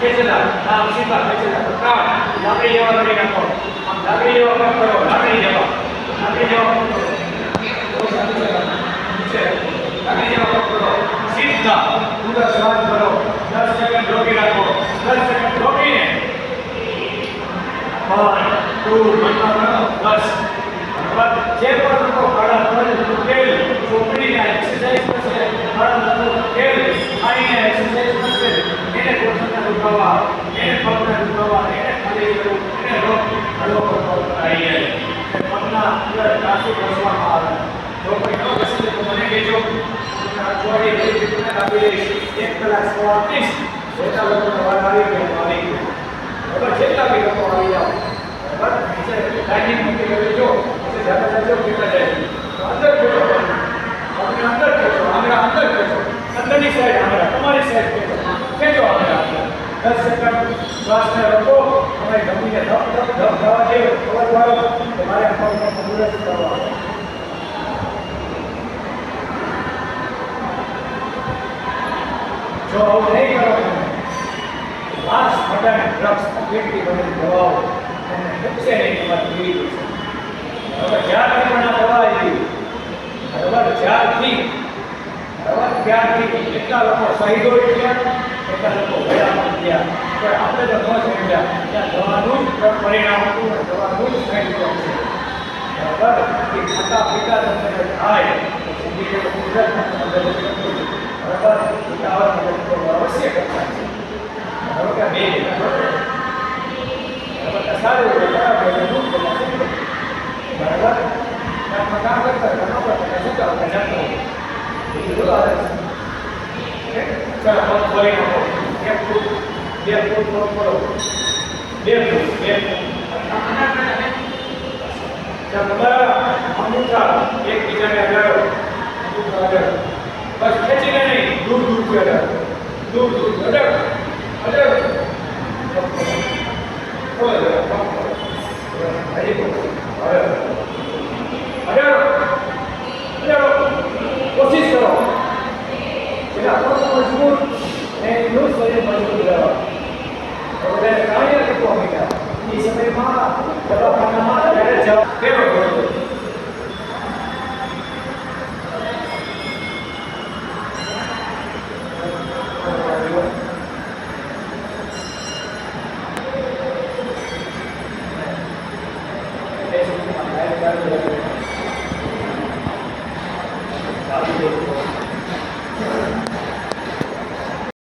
ખેંચેલા આમ સીધા ખેંચેલા ત્રણ લાકડી જેવા કરી નાખો આમ લાકડી જેવા કામ કરો લાકડી જેવા સીધા પૂરા શ્વાસ ભરો 10 સેકન્ડ રોકી રાખો 10 સેકન્ડ રોકીને 1 2 10 જે પણ લોકો ખાડા કરે તેલ ચોપડીને એક્સરસાઇઝ કરશે ખાડા લોકો તેલ આઈને એક્સરસાઇઝ કરશે એને કોઠાના દુખાવા એને પગના દુખાવા એને ખાલી કરવું એને રોગ હળવો કરવો આવી જાય પગના અંદર કાસી ઘસવામાં આવે જો કોઈ ન ઘસે તો મને કહેજો અઠવાડિયે બે દિવસને આપી દઈશ 1 કલાક 30 જેટલા લોકોનો વાર આવી ગયો બરાબર જેટલા બી લોકો આવી જાઓ બરાબર નીચે લાઈનિંગ મૂકી લેજો પછી જાતા જજો કેટલા જાય તો અંદર ખેંચો આપણે અંદર ખેંચો આંગળા અંદર ખેંચો અંદરની સાઈડ આંગળા તમારી સાઈડ ખેંચો આંગળા 10 સેકન્ડ શ્વાસને રોકો તમારી ધમનીને ધપ ધપ ધપ થવા દેવો અવાજ વાળો તમારે પગને તંદુરસ્ત કરવા જો આવું નહીં કરો લાશ મટન ડ્રગ્સ કમ્પ્લીટલી બનેલી દવાઓ અને નુકસે નહીં તમારી પીવી હવે જ્યારથી પણ આ દવા આવી બરાબર ત્યારથી એટલા લોકો શહીદો થયા એટલા લોકો ગયા પણ થયા પણ આપણે તો ન સમજ્યા ત્યાં દવાનું જ પરિણામ હતું અને દવાનું જ સાઈડ ઇફેક્ટ છે બરાબર એ ખાતા પીતા તમને થાય તો જિંદગીનો કુદરત બરાબર ઉતાવળ અવશ્ય કરતા છે હવે કે બે બરાબર સારું બરાબર બરાબર કામ કરતા શું કરો ચાલો મત બોલી નાખો 1 ફૂટ 2 ફૂટ મત બોલો 2 ફૂટ તમારા અંગૂઠા એકબીજાને અડાડો અંગૂઠા અડાડો બસ ખેંચીને નહીં દૂર દૂરથી અડાડો દૂર અડાડો અડાડો કોશિશ કરો એટલે આપણો મજબૂત ને એનું શરીર મજબૂત રહેવા બધાને કાંઈ નથી પહોંચી ગયા એ સમયમાં દવાખાનામાં જ્યારે જવા કેવો